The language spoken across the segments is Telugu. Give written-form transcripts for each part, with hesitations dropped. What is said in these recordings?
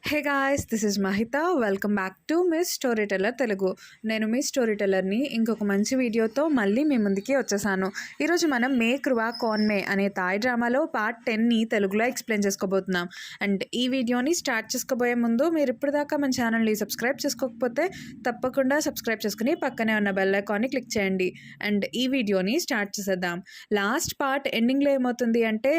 Hey guys, this is Mahita. Welcome back to miss story teller Telugu. నేను మీ స్టోరీ టెల్లర్ని ఇంకొక మంచి వీడియోతో మళ్ళీ మీ ముందుకి వచ్చేసాను. ఈరోజు మనం మే కృవా కౌన్ మే అనే తాయ్ డ్రామాలో పార్ట్ 10ని తెలుగులో ఎక్స్ప్లెయిన్ చేసుకోబోతున్నాం. అండ్ ఈ వీడియోని స్టార్ట్ చేసుకోబోయే ముందు మీరు ఇప్పటిదాకా మన ఛానల్ని సబ్స్క్రైబ్ చేసుకోకపోతే తప్పకుండా సబ్స్క్రైబ్ చేసుకుని పక్కనే ఉన్న బెల్ ఐకాన్ని క్లిక్ చేయండి. అండ్ ఈ వీడియోని స్టార్ట్ చేసేద్దాం. లాస్ట్ పార్ట్ ఎండింగ్లో ఏమవుతుంది అంటే,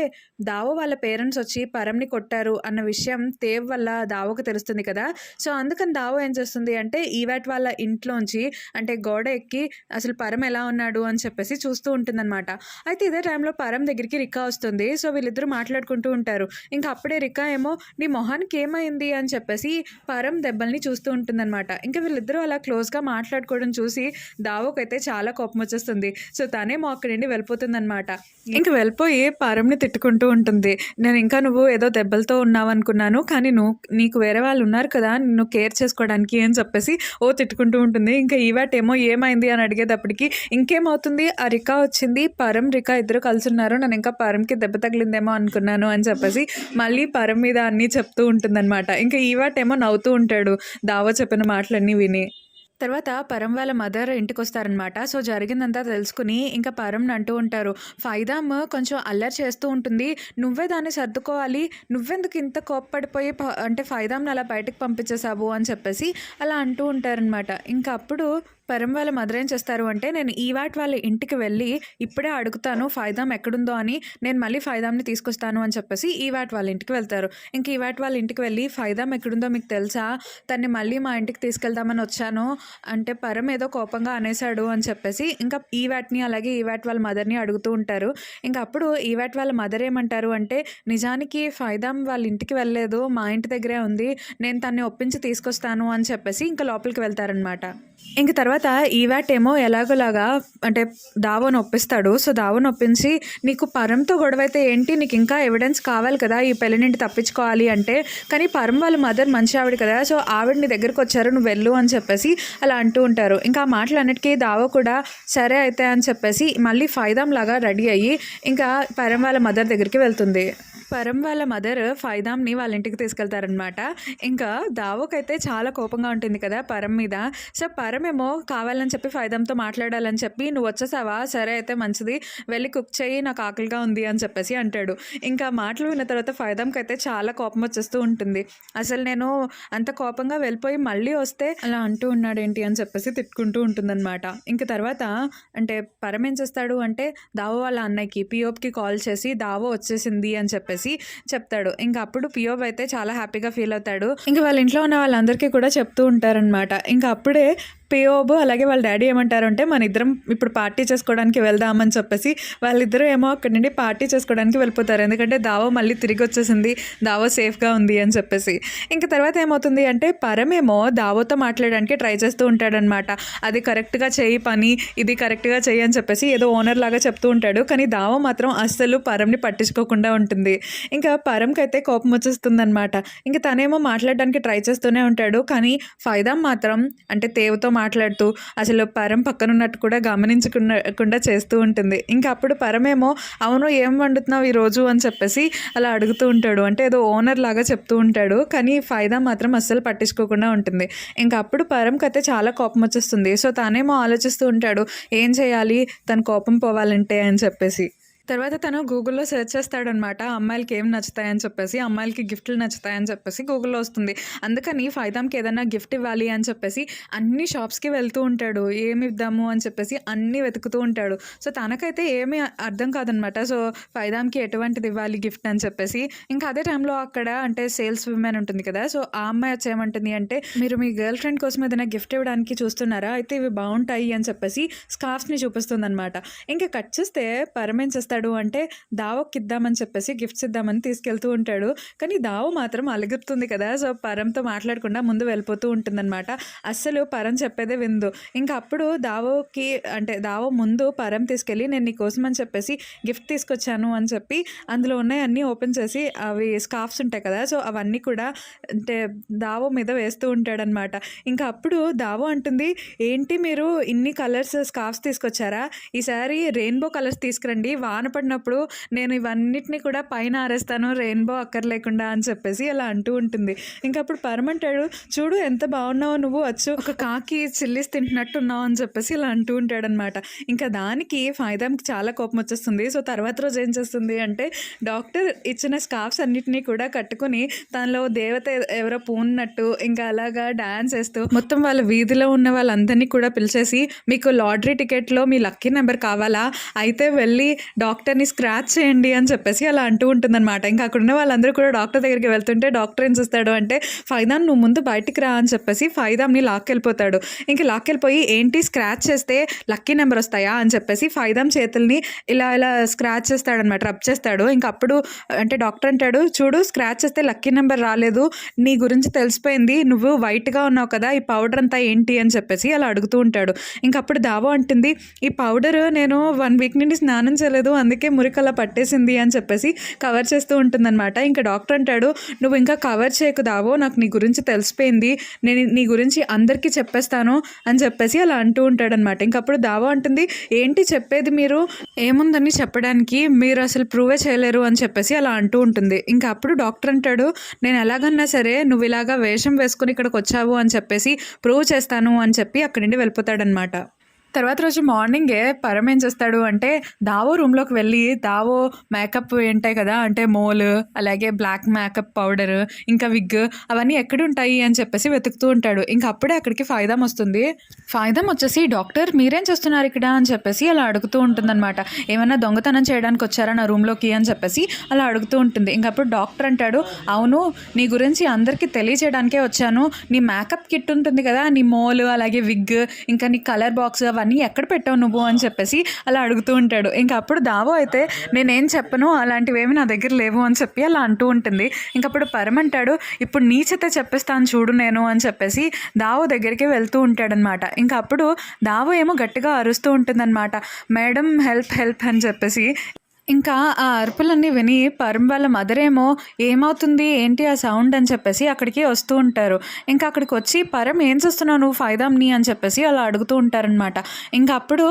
దావో వాళ్ళ పేరెంట్స్ వచ్చి పరంని కొట్టారు అన్న విషయం తేవ్ వల్ల దావోకి తెలుస్తుంది కదా. సో అందుకని దావో ఏం చేస్తుంది అంటే, ఈవాట్ వాళ్ళ ఇంట్లోంచి అంటే గోడ ఎక్కి అసలు పరం ఎలా ఉన్నాడు అని చెప్పేసి చూస్తూ ఉంటుందన్నమాట. అయితే ఇదే టైంలో పరం దగ్గరికి రికా వస్తుంది. సో వీళ్ళిద్దరూ మాట్లాడుకుంటూ ఉంటారు. ఇంకా అప్పుడే రికా ఏమో నీ మొహానికి ఏమైంది అని చెప్పేసి పరం దెబ్బల్ని చూస్తూ ఉంటుందన్నమాట. ఇంకా వీళ్ళిద్దరూ అలా క్లోజ్గా మాట్లాడుకోవడం చూసి దావోకైతే చాలా కోపం వచ్చేస్తుంది. సో తనేమో అక్కడి నుండి వెళ్ళిపోతుందన్నమాట. ఇంక వెళ్ళిపోయి పరంని తిట్టుకుంటూ ఉంటుంది. నేను ఇంకా నువ్వు ఏదో దెబ్బలతో ఉన్నావు అనుకున్నాను, కానీ నీకు వేరే వాళ్ళు ఉన్నారు కదా నిన్ను కేర్ చేసుకోవడానికి అని చెప్పేసి తిట్టుకుంటూ ఉంటుంది. ఇంకా ఈవాట్ ఏమో ఏమైంది అని అడిగేటప్పటికి ఇంకేమవుతుంది, ఆ రికా వచ్చింది, పరం రికా ఇద్దరు కలిసి ఉన్నారు, నేను ఇంకా పరంకి దెబ్బ తగిలిందేమో అనుకున్నాను అని చెప్పేసి మళ్ళీ పరం మీద అన్నీ చెప్తూ ఉంటుందన్నమాట. ఇంకా ఈవాట్ ఏమో నవ్వుతూ ఉంటాడు దావో చెప్పిన మాటలన్నీ విని. తర్వాత పరం వాళ్ళ మదర్ ఇంటికి వస్తారనమాట. సో జరిగిందంతా తెలుసుకుని ఇంకా పరంని అంటూ ఉంటారు, ఫైదామ్ కొంచెం అల్లరి చేస్తూ ఉంటుంది, నువ్వే దాన్ని సర్దుకోవాలి, నువ్వెందుకు ఇంత కోప్పడిపోయి అంటే ఫైదామ్ని అలా బయటకు పంపించేసావు అని చెప్పేసి అలా అంటూ ఉంటారనమాట. ఇంకా అప్పుడు పరం వాళ్ళ మదర్ ఏం చేస్తారు అంటే, నేను ఈవాట్ వాళ్ళ ఇంటికి వెళ్ళి ఇప్పుడే అడుగుతాను ఫైదామ్ ఎక్కడుందో అని, నేను మళ్ళీ ఫైదామ్ని తీసుకొస్తాను అని చెప్పేసి ఈవాట్ వాళ్ళ ఇంటికి వెళ్తారు. ఇంక ఈవాట్ వాళ్ళ ఇంటికి వెళ్ళి, ఫైదామ్ ఎక్కడుందో మీకు తెలుసా, తన్ని మళ్ళీ మా ఇంటికి తీసుకెళ్దామని వచ్చాను అంటే పరం ఏదో కోపంగా అనేసాడు అని చెప్పేసి ఇంకా ఈవాట్ని అలాగే ఈవాట్ వాళ్ళ మదర్ని అడుగుతూ ఉంటారు. ఇంకా అప్పుడు ఈవాట్ వాళ్ళ మదర్ ఏమంటారు అంటే, నిజానికి ఫైదామ్ వాళ్ళ ఇంటికి వెళ్ళలేదు, మా ఇంటి దగ్గరే ఉంది, నేను తన్ని ఒప్పించి తీసుకొస్తాను అని చెప్పేసి ఇంకా లోపలికి వెళ్తారనమాట. ఇంక తర్వాత ఈవాట్ ఏమో ఎలాగోలాగా అంటే దావోని ఒప్పిస్తాడు. సో దావోని ఒప్పించి, నీకు పరంతో గొడవ అయితే ఏంటి, నీకు ఇంకా ఎవిడెన్స్ కావాలి కదా ఈ పెళ్లి నుండి తప్పించుకోవాలి అంటే, కానీ పరం వాళ్ళ మదర్ మంచి ఆవిడ కదా, సో ఆవిడని దగ్గరికి వచ్చారు, నువ్వు వెళ్ళు అని చెప్పేసి అలా అంటూ ఉంటారు. ఇంకా ఆ మాటలన్నిటికీ దావో కూడా సరే అయితే అని చెప్పేసి మళ్ళీ ఫైదామ్ లాగా రెడీ అయ్యి ఇంకా పరం వాళ్ళ మదర్ దగ్గరికి వెళ్తుంది. పరం వాళ్ళ మదర్ ఫైదామ్ని వాళ్ళ ఇంటికి తీసుకెళ్తారనమాట. ఇంకా దావోకైతే చాలా కోపంగా ఉంటుంది కదా పరం మీద. సో పరం ఏమో కావాలని చెప్పి ఫైదామ్తో మాట్లాడాలని చెప్పి, నువ్వు వచ్చేసావా, సరే అయితే మంచిది, వెళ్ళి కుక్ చేయి, నాకు ఆకలిగా ఉంది అని చెప్పేసి అంటాడు. ఇంకా మాటలు విన్న తర్వాత ఫైదామ్కి అయితే చాలా కోపం వచ్చేస్తూ ఉంటుంది. అసలు నేను అంత కోపంగా వెళ్ళిపోయి మళ్ళీ వస్తే అలా అంటూ ఉన్నాడేంటి అని చెప్పేసి తిట్టుకుంటూ ఉంటుందన్నమాట. ఇంక తర్వాత అంటే పరం ఏం చేస్తాడు అంటే, దావో వాళ్ళ అన్నయ్యకి పియోప్కి కాల్ చేసి దావో వచ్చేసింది అని చెప్పేసి చెప్తాడు. ఇంకా అప్పుడు పియోబ్ అయితే చాలా హ్యాపీగా ఫీల్ అవుతాడు. ఇంకా వాళ్ళ ఇంట్లో ఉన్న వాళ్ళందరికీ కూడా చెప్తూ ఉంటారనమాట. ఇంకా అప్పుడే పియోబ్ అలాగే వాళ్ళ డాడీ ఏమంటారు అంటే, మన ఇద్దరం ఇప్పుడు పార్టీ చేసుకోవడానికి వెళ్దామని చెప్పేసి వాళ్ళిద్దరూ ఏమో అక్కడి నుండి పార్టీ చేసుకోవడానికి వెళ్ళిపోతారు. ఎందుకంటే దావో మళ్ళీ తిరిగి వచ్చేసింది, దావో సేఫ్గా ఉంది అని చెప్పేసి. ఇంకా తర్వాత ఏమవుతుంది అంటే, పరమేమో దావోతో మాట్లాడడానికి ట్రై చేస్తూ ఉంటాడనమాట. అది కరెక్ట్గా చేయి పని, ఇది కరెక్ట్గా చేయి అని చెప్పేసి ఏదో ఓనర్ లాగా చెప్తూ ఉంటాడు. కానీ దావో మాత్రం అస్సలు పరంని పట్టించుకోకుండా ఉంటుంది. ఇంకా పరంకి అయితే కోపం వచ్చేస్తుంది అనమాట. ఇంకా తనేమో మాట్లాడడానికి ట్రై చేస్తూనే ఉంటాడు. కానీ ఫైదామ్ మాత్రం అంటే తేవతో మాట్లాడుతూ అసలు పరం పక్కన ఉన్నట్టు కూడా గమనించకుండా చేస్తూ ఉంటుంది. ఇంకా అప్పుడు పరమేమో, అవును ఏం వండుతున్నావు ఈరోజు అని చెప్పేసి అలా అడుగుతూ ఉంటాడు. అంటే ఏదో ఓనర్ లాగా చెప్తూ ఉంటాడు. కానీ ఫైదా మాత్రం అస్సలు పట్టించుకోకుండా ఉంటుంది. ఇంకా అప్పుడు పరంకి అయితే చాలా కోపం వచ్చేస్తుంది. సో తనేమో ఆలోచిస్తూ ఉంటాడు, ఏం చేయాలి తన కోపం పోవాలంటే అని చెప్పేసి. తర్వాత తను గూగుల్లో సెర్చ్ చేస్తాడనమాట, అమ్మాయిలకి ఏం నచ్చుతాయని చెప్పేసి, అమ్మాయిలకి గిఫ్ట్లు నచ్చుతాయని చెప్పేసి గూగుల్లో వస్తుంది. అందుకని ఫైదామ్కి ఏదైనా గిఫ్ట్ ఇవ్వాలి అని చెప్పేసి అన్ని షాప్స్కి వెళ్తూ ఉంటాడు, ఏమి ఇద్దాము అని చెప్పేసి అన్నీ వెతుకుతూ ఉంటాడు. సో తనకైతే ఏమీ అర్థం కాదనమాట. సో ఫైదామ్కి ఎటువంటిది ఇవ్వాలి గిఫ్ట్ అని చెప్పేసి. ఇంకా అదే టైంలో అక్కడ అంటే సేల్స్ విమెన్ ఉంటుంది కదా, సో ఆ అమ్మాయి వచ్చి ఏమంటుంది అంటే, మీరు మీ గర్ల్ ఫ్రెండ్ కోసం ఏదైనా గిఫ్ట్ ఇవ్వడానికి చూస్తున్నారా, అయితే ఇవి బాగుంటాయి అని చెప్పేసి స్కార్ఫ్ని చూపిస్తుంది అనమాట. ఇంకా కట్ చేస్తే పరమేం చేస్తాడు అంటే, దావోకి ఇద్దామని చెప్పేసి గిఫ్ట్స్ ఇద్దామని తీసుకెళ్తూ ఉంటాడు. కానీ దావో మాత్రం అలుగుతుంది కదా, సో పరంతో మాట్లాడకుండా ముందు వెళ్ళిపోతూ ఉంటుందన్నమాట. అస్సలు పరం చెప్పేదే విందు. ఇంకా అప్పుడు దావోకి అంటే దావో ముందు పరం తీసుకెళ్ళి, నేను నీకోసం అని చెప్పేసి గిఫ్ట్ తీసుకొచ్చాను అని చెప్పి అందులో ఉన్నాయన్నీ ఓపెన్ చేసి అవి స్కార్ఫ్స్ ఉంటాయి కదా, సో అవన్నీ కూడా అంటే దావో మీద వేస్తూ ఉంటాడనమాట. ఇంకా అప్పుడు దావో అంటుంది, ఏంటి మీరు ఇన్ని కలర్స్ స్కార్ఫ్స్ తీసుకొచ్చారా, ఈసారి రెయిన్బో కలర్స్ తీసుకురండి, వాన వాన పడినప్పుడు నేను ఇవన్నిటిని కూడా పైన ఆరేస్తాను రెయిన్బో అక్కర్లేకుండా అని చెప్పేసి అలా అంటూ ఉంటుంది. ఇంకా అప్పుడు పరమంటాడు, చూడు ఎంత బాగున్నావో నువ్వు, వచ్చు ఒక కాకి చిల్లీస్ తింటున్నట్టున్నావు అని చెప్పేసి ఇలా అంటూ ఉంటాడనమాట. ఇంకా దానికి ఫైదామ్కి చాలా కోపం వచ్చేస్తుంది. సో తర్వాత రోజు ఏం చేస్తుంది అంటే డాక్టర్ ఇచ్చిన స్కార్ఫ్స్ అన్నిటినీ కూడా కట్టుకుని తనలో దేవత ఎవరో పూన్నట్టు ఇంకా అలాగా డాన్స్ వేస్తూ మొత్తం వాళ్ళ వీధిలో ఉన్న వాళ్ళందరినీ కూడా పిలిచేసి, మీకు లాటరీ టికెట్లో మీ లక్కీ నెంబర్ కావాలా, అయితే వెళ్ళి డాక్టర్ని స్క్రాచ్ చేయండి అని చెప్పేసి అలా అంటూ ఉంటుందన్నమాట. ఇంకా అక్కడ ఉన్న వాళ్ళందరూ కూడా డాక్టర్ దగ్గరికి వెళ్తుంటే డాక్టర్ ఏం చేస్తాడు అంటే, ఫైదామ్ నువ్వు ముందు బయటికి రా అని చెప్పేసి ఫైదామ్ని లాక్కెళ్ళిపోతాడు. ఇంక లాక్కెళ్ళిపోయి, ఏంటి స్క్రాచ్ చేస్తే లక్కీ నెంబర్ వస్తాయా అని చెప్పేసి ఫైదామ్ చేతుల్ని ఇలా ఇలా స్క్రాచ్ చేస్తాడనమాట, రబ్ చేస్తాడు. ఇంక అప్పుడు అంటే డాక్టర్ అంటాడు, చూడు స్క్రాచ్ చేస్తే లక్కీ నెంబర్ రాలేదు, నీ గురించి తెలిసిపోయింది, నువ్వు వైట్గా ఉన్నావు కదా, ఈ పౌడర్ అంతా ఏంటి అని చెప్పేసి అలా అడుగుతూ ఉంటాడు. ఇంకప్పుడు దావో అంటుంది, ఈ పౌడర్ నేను 1 వీక్ నుండి స్నానం చేయలేదు, అందుకే మురికలా పట్టేసింది అని చెప్పేసి కవర్ చేస్తూ ఉంటుందన్నమాట. ఇంకా డాక్టర్ అంటాడు, నువ్వు ఇంకా కవర్ చేయకు దావో, నాకు నీ గురించి తెలిసిపోయింది, నేను నీ గురించి అందరికీ చెప్పేస్తాను అని చెప్పేసి అలా అంటూ ఉంటాడనమాట. ఇంకప్పుడు దావో అంటుంది, ఏంటి చెప్పేది, మీరు ఏముందని చెప్పడానికి, మీరు అసలు ప్రూవే చేయలేరు అని చెప్పేసి అలా అంటూ ఉంటుంది. ఇంకా అప్పుడు డాక్టర్ అంటాడు, నేను ఎలాగన్నా సరే నువ్వు ఇలాగా వేషం వేసుకుని ఇక్కడికి వచ్చావు అని చెప్పేసి ప్రూవ్ చేస్తాను అని చెప్పి అక్కడి నుండి వెళ్ళిపోతాడనమాట. తర్వాత రోజు మార్నింగే పరం ఏం చేస్తాడు అంటే దావో రూమ్లోకి వెళ్ళి దావో మేకప్ ఉంటాయి కదా, అంటే మోల్, అలాగే బ్లాక్ మేకప్ పౌడర్, ఇంకా విగ్, అవన్నీ ఎక్కడుంటాయి అని చెప్పేసి వెతుకుతూ ఉంటాడు. ఇంకా అప్పుడే అక్కడికి ఫైదామ్ వస్తుంది. ఫైదామ్ వచ్చేసి, డాక్టర్ మీరేం చేస్తున్నారు ఇక్కడ అని చెప్పేసి అలా అడుగుతూ ఉంటుందన్నమాట. ఏమైనా దొంగతనం చేయడానికి వచ్చారా నా రూమ్లోకి అని చెప్పేసి అలా అడుగుతూ ఉంటుంది. ఇంకప్పుడు డాక్టర్ అంటాడు, అవును నీ గురించి అందరికీ తెలియజేయడానికే వచ్చాను, నీ మేకప్ కిట్ ఉంటుంది కదా, నీ మోల్ అలాగే విగ్ ఇంకా నీ కలర్ బాక్స్ అవన్నీ ఎక్కడ పెట్టావు నువ్వు అని చెప్పేసి అలా అడుగుతూ ఉంటాడు. ఇంకా అప్పుడు దావో అయితే, నేనేం చెప్పను, అలాంటివేమి నా దగ్గర లేవు అని చెప్పి అలా అంటూ ఉంటుంది. ఇంకప్పుడు పరం అంటాడు, ఇప్పుడు నీ చేతే చెప్పేస్తాను చూడు నేను అని చెప్పేసి దావో దగ్గరికి వెళ్తూ ఉంటాడనమాట. ఇంకా అప్పుడు దావో ఏమో గట్టిగా అరుస్తూ ఉంటుందన్నమాట, మేడం హెల్ప్ హెల్ప్ అని చెప్పేసి. ఇంకా ఆ అరుపులన్నీ విని పరం వాళ్ళ మదర్ ఏమో, ఏమవుతుంది ఏంటి ఆ సౌండ్ అని చెప్పేసి అక్కడికి వస్తూ ఉంటారు. ఇంకా అక్కడికి వచ్చి, పరం ఏం చేస్తున్నావు నువ్వు ఫైదామ్ని అని చెప్పేసి అలా అడుగుతూ ఉంటారనమాట. ఇంకా అప్పుడు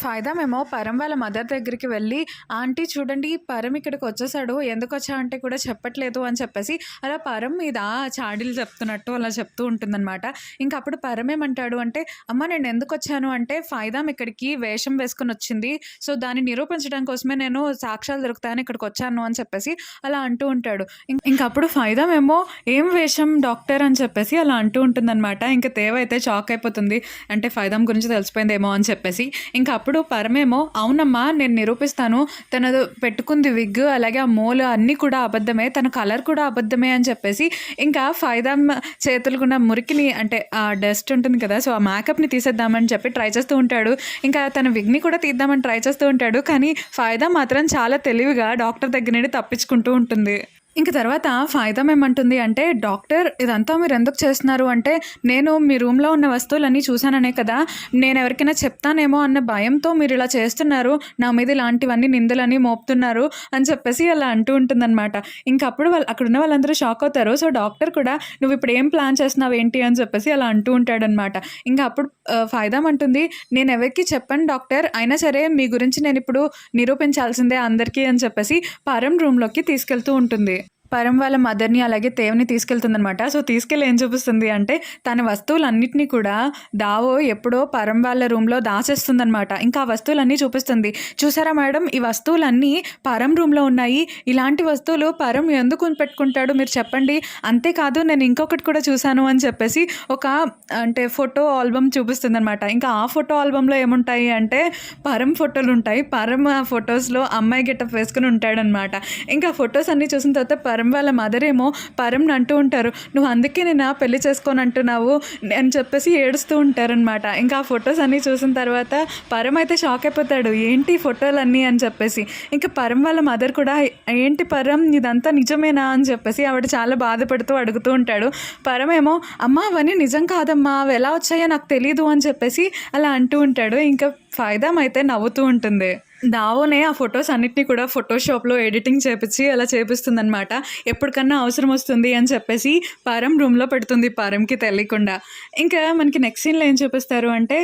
ఫైదామ్ ఏమో పరం వాళ్ళ మదర్ దగ్గరికి వెళ్ళి, ఆంటీ చూడండి పరం ఇక్కడికి వచ్చేసాడు, ఎందుకు వచ్చా అంటే కూడా చెప్పట్లేదు అని చెప్పేసి అలా పరం మీద చాడీలు చెప్తున్నట్టు అలా చెప్తూ ఉంటుందన్నమాట. ఇంకా అప్పుడు పరం ఏమంటాడు అంటే, అమ్మ నేను ఎందుకు వచ్చాను అంటే ఫైదామ్ ఇక్కడికి వేషం వేసుకొని వచ్చింది, సో దాన్ని నిరూపించడం కోసమే నేను సాక్ష్యాలు దొరుకుతాయని ఇక్కడికి వచ్చాను అని చెప్పేసి అలా అంటూ ఉంటాడు. ఇంకప్పుడు ఫైదామ్ ఏమో, ఏం వేషం డాక్టర్ అని చెప్పేసి అలా అంటూ ఉంటుందన్నమాట. ఇంకా తేవైతే షాక్ అయిపోతుంది, అంటే ఫైదామ్ గురించి తెలిసిపోయిందేమో అని చెప్పేసి. ఇంకా అప్పుడు పరమేమో, అవునమ్మా నేను నిరూపిస్తాను, తనది పెట్టుకుంది విగ్ అలాగే ఆ మోలు అన్నీ కూడా అబద్ధమే, తన కలర్ కూడా అబద్ధమే అని చెప్పేసి ఇంకా ఫైదామ్ చేతులుకున్న మురికిని, అంటే ఆ డస్ట్ ఉంటుంది కదా, సో ఆ మేకప్ని తీసేద్దామని చెప్పి ట్రై చేస్తూ ఉంటాడు. ఇంకా తన విగ్ని కూడా తీద్దామని ట్రై చేస్తూ ఉంటాడు. కానీ ఫైదామ్ మాత్రం చాలా తెలివిగా డాక్టర్ దగ్గర నుండి తప్పించుకుంటూ ఉంటుంది. ఇంక తర్వాత ఫైదామ్ ఏమంటుంది అంటే, డాక్టర్ ఇదంతా మీరు ఎందుకు చేస్తున్నారు అంటే, నేను మీ రూమ్లో ఉన్న వస్తువులన్నీ చూశాననే కదా, నేను ఎవరికైనా చెప్తానేమో అన్న భయంతో మీరు ఇలా చేస్తున్నారు, నా మీద ఇలాంటివన్నీ నిందలని మోపుతున్నారు అని చెప్పేసి అలా అంటూ ఉంటుందన్నమాట. ఇంకప్పుడు అక్కడున్న వాళ్ళందరూ షాక్ అవుతారు. సో డాక్టర్ కూడా, నువ్వు ఇప్పుడు ఏం ప్లాన్ చేస్తున్నావు ఏంటి అని చెప్పేసి అలా అంటూ ఉంటాడనమాట. ఇంకా అప్పుడు ఫైదామ్ అంటుంది, నేను ఎవరికి చెప్పను డాక్టర్, అయినా సరే మీ గురించి నేను ఇప్పుడు నిరూపించాల్సిందే అందరికీ అని చెప్పేసి పరం రూమ్లోకి తీసుకెళ్తూ ఉంటుంది. పరం వాళ్ళ మదర్ని అలాగే తేవ్ని తీసుకెళ్తుందనమాట. సో తీసుకెళ్ళి ఏం చూపిస్తుంది అంటే, తన వస్తువులన్నింటినీ కూడా దావో ఎప్పుడో పరం వాళ్ళ రూమ్లో దాచేస్తుందనమాట. ఇంకా ఆ వస్తువులన్నీ చూపిస్తుంది. చూసారా మేడం, ఈ వస్తువులన్నీ పరం రూమ్లో ఉన్నాయి, ఇలాంటి వస్తువులు పరం ఎందుకు పెట్టుకుంటాడు మీరు చెప్పండి, అంతేకాదు నేను ఇంకొకటి కూడా చూశాను అని చెప్పేసి ఒక అంటే ఫోటో ఆల్బమ్ చూపిస్తుంది అనమాట. ఇంకా ఆ ఫోటో ఆల్బంలో ఏముంటాయి అంటే పరం ఫోటోలు ఉంటాయి. పరం ఆ ఫొటోస్లో అమ్మాయి గెటప్ వేసుకుని ఉంటాడనమాట. ఇంకా ఫొటోస్ అన్నీ చూసిన తర్వాత పరం వాళ్ళ మదర్ ఏమో పరంని అంటూ ఉంటారు, నువ్వు అందుకే నేను పెళ్లి చేసుకొని అంటున్నావు అని చెప్పేసి ఏడుస్తూ ఉంటారనమాట. ఇంకా ఆ ఫొటోస్ అన్నీ చూసిన తర్వాత పరం అయితే షాక్ అయిపోతాడు, ఏంటి ఫోటోలన్నీ అని చెప్పేసి. ఇంకా పరం వాళ్ళ మదర్ కూడా, ఏంటి పరం ఇదంతా నిజమేనా అని చెప్పేసి ఆవిడ చాలా బాధపడుతూ అడుగుతూ ఉంటాడు. పరం ఏమో, అమ్మ అవన్నీ నిజం కాదమ్మా, అవి ఎలా వచ్చాయో నాకు తెలీదు అని చెప్పేసి అలా అంటూ ఉంటాడు. ఇంకా ఫైదామ్ అయితే నవ్వుతూ ఉంటుంది. దావోనే ఆ ఫొటోస్ అన్నిటినీ కూడా ఫోటోషాప్లో ఎడిటింగ్ చేపించి అలా చేపిస్తుందనమాట. ఎప్పటికన్నా అవసరం వస్తుంది అని చెప్పేసి పరం రూమ్లో పెడుతుంది పరంకి తెలియకుండా. ఇంకా మనకి నెక్స్ట్ సీన్లో ఏం చూపిస్తారు అంటే,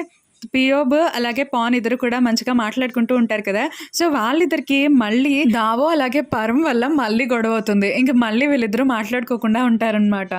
పియోబ్ అలాగే పాన్ ఇద్దరు కూడా మంచిగా మాట్లాడుకుంటూ ఉంటారు కదా. సో వాళ్ళిద్దరికి మళ్ళీ దావో అలాగే పరం వల్ల మళ్ళీ గొడవ అవుతుంది. ఇంక మళ్ళీ వీళ్ళిద్దరూ మాట్లాడుకోకుండా ఉంటారనమాట.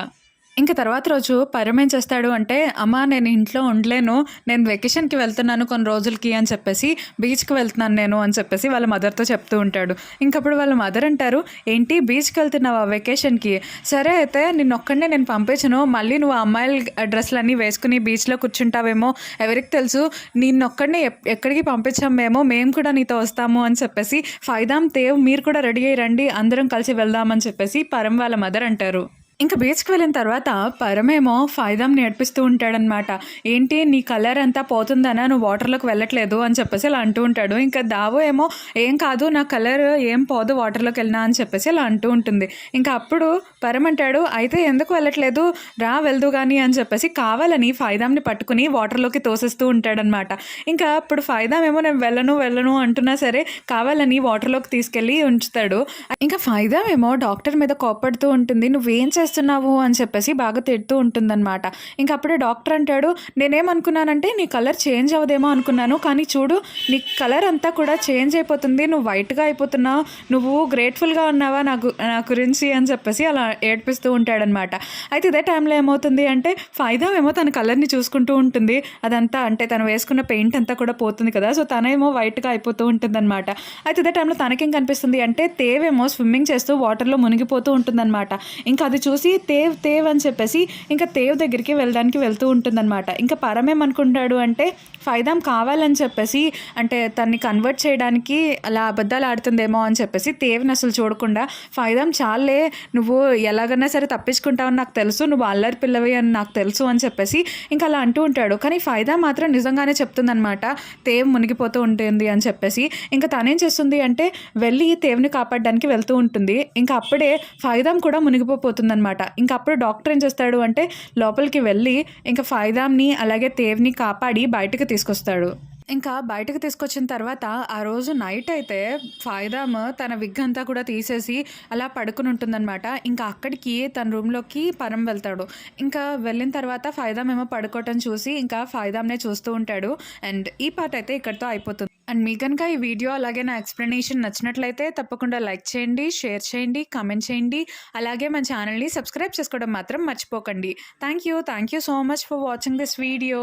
ఇంక తర్వాత రోజు పరం ఏం చేస్తాడు అంటే, అమ్మ నేను ఇంట్లో ఉండలేను, నేను వెకేషన్‌కి వెళ్తున్నాను కొన్ని రోజులకి అని చెప్పేసి, బీచ్‌కి వెళ్తున్నాను నేను అని చెప్పేసి వాళ్ళ మదర్‌తో చెప్తూ ఉంటాడు. ఇంకప్పుడు వాళ్ళ మదర్ అంటారు, ఏంటి బీచ్‌కి వెళ్తున్నావా వెకేషన్‌కి? సరే అయితే నిన్నొక్కడినే నేను పంపించను. మళ్ళీ నువ్వు ఆ అమ్మాయిల డ్రెస్‌లన్నీ వేసుకుని బీచ్‌లో కూర్చుంటావేమో, ఎవరికి తెలుసు? నిన్నొక్కడినే ఎక్కడికి పంపించం మేము కూడా నీతో వస్తాము అని చెప్పేసి, ఫైదాం, తేవ్ మీరు కూడా రెడీ అయ్యి రండి, అందరం కలిసి వెళ్దామని చెప్పేసి పరం వాళ్ళ మదర్ అంటారు. ఇంక బీచ్‌కి వెళ్ళిన తర్వాత పరమేమో ఫైదాంని ఏడిపిస్తూ ఉంటాడనమాట. ఏంటి నీ కలర్ అంతా పోతుందనా నువ్వు వాటర్‌లోకి వెళ్ళట్లేదు అని చెప్పేసి ఇలా అంటూ ఉంటాడు. ఇంకా దావో ఏమో ఏం కాదు నా కలర్ ఏం పోదు వాటర్‌లోకి వెళ్ళినా అని చెప్పేసి ఇలా అంటూ ఉంటుంది. ఇంకా అప్పుడు పరం అంటాడు, అయితే ఎందుకు వెళ్ళట్లేదు, రా వెళ్దువు గాని అని చెప్పేసి కావాలని ఫైదాంని పట్టుకుని వాటర్‌లోకి తోసేస్తూ ఉంటాడనమాట. ఇంకా అప్పుడు ఫైదాం ఏమో నేను వెళ్ళను అంటున్నా సరే కావాలని వాటర్‌లోకి తీసుకెళ్ళి ఉంచుతాడు. ఇంకా ఫైదాం ఏమో డాక్టర్ మీద కోప్పడుతూ ఉంటుంది. నువ్వేం చేస్తున్నావు అని చెప్పేసి బాగా తిడుతూ ఉంటుందన్నమాట. ఇంక అప్పుడే డాక్టర్ అంటాడు, నేనేమనుకున్నానంటే నీ కలర్ చేంజ్ అవ్వదేమో అనుకున్నాను, కానీ చూడు నీ కలర్ అంతా కూడా చేంజ్ అయిపోతుంది, నువ్వు వైట్గా అయిపోతున్నావు, నువ్వు గ్రేట్ఫుల్గా ఉన్నావా నా గురించి అని చెప్పేసి అలా ఏడిపిస్తూ ఉంటాడనమాట. అయితే ఇదే టైంలో ఏమవుతుంది అంటే ఫైదాం ఏమో తన కలర్ని చూసుకుంటూ ఉంటుంది. అదంతా అంటే తను వేసుకున్న పెయింట్ అంతా కూడా పోతుంది కదా, సో తనేమో వైట్గా అయిపోతూ ఉంటుందన్నమాట. అయితే ఇదే టైంలో తనకేం కనిపిస్తుంది అంటే తేవేమో స్విమ్మింగ్ చేస్తూ వాటర్లో మునిగిపోతూ ఉంటుందన్నమాట. ఇంకా అది చూసి తేవ్ అని చెప్పేసి ఇంకా తేవ్ దగ్గరికి వెళ్ళడానికి వెళ్తూ ఉంటుందన్నమాట. ఇంకా పరం ఏమనుకుంటాడు అంటే ఫైదాం కావాలని చెప్పేసి అంటే తన్ని కన్వర్ట్ చేయడానికి అలా అబద్ధాలు ఆడుతుందేమో అని చెప్పేసి తేవ్ని అసలు చూడకుండా ఫైదాం చాలే నువ్వు ఎలాగైనా సరే తప్పించుకుంటావని నాకు తెలుసు, నువ్వు అల్లరి పిల్లవి అని నాకు తెలుసు అని చెప్పేసి ఇంకా అలా అంటూ ఉంటాడు. కానీ ఫైదాం మాత్రం నిజంగానే చెప్తుందనమాట తేవ్ మునిగిపోతూ ఉంటుంది అని చెప్పేసి. ఇంకా తనేం చేస్తుంది అంటే వెళ్ళి తేవ్ని కాపాడడానికి వెళ్తూ ఉంటుంది. ఇంకా అప్పుడే ఫైదాం కూడా మునిగిపోతుందనమాట. ఇంకా అప్పుడు డాక్టర్ ఏం చేస్తాడు అంటే లోపలికి వెళ్ళి ఇంకా ఫైదాంని అలాగే తేవ్ని కాపాడి బయటకు తీసుకొస్తాడు. ఇంకా బయటకు తీసుకొచ్చిన తర్వాత ఆ రోజు నైట్ అయితే ఫైదామ్ తన విగ్ అంతా కూడా తీసేసి అలా పడుకుని ఉంటుందన్నమాట. ఇంకా అక్కడికి తన రూమ్లోకి పరం వెళ్తాడు. ఇంకా వెళ్ళిన తర్వాత ఫైదామ్ ఏమో పడుకోవటం చూసి ఇంకా ఫైదామ్నే చూస్తూ ఉంటాడు. అండ్ ఈ పార్ట్ అయితే ఇక్కడితో అయిపోతుంది. అండ్ మీకు కనుక ఈ వీడియో అలాగే నా ఎక్స్ప్లెనేషన్ నచ్చినట్లయితే తప్పకుండా లైక్ చేయండి, షేర్ చేయండి, కామెంట్ చేయండి. అలాగే మన ఛానల్ని సబ్స్క్రైబ్ చేసుకోవడం మాత్రం మర్చిపోకండి. Thank you so much for watching this video.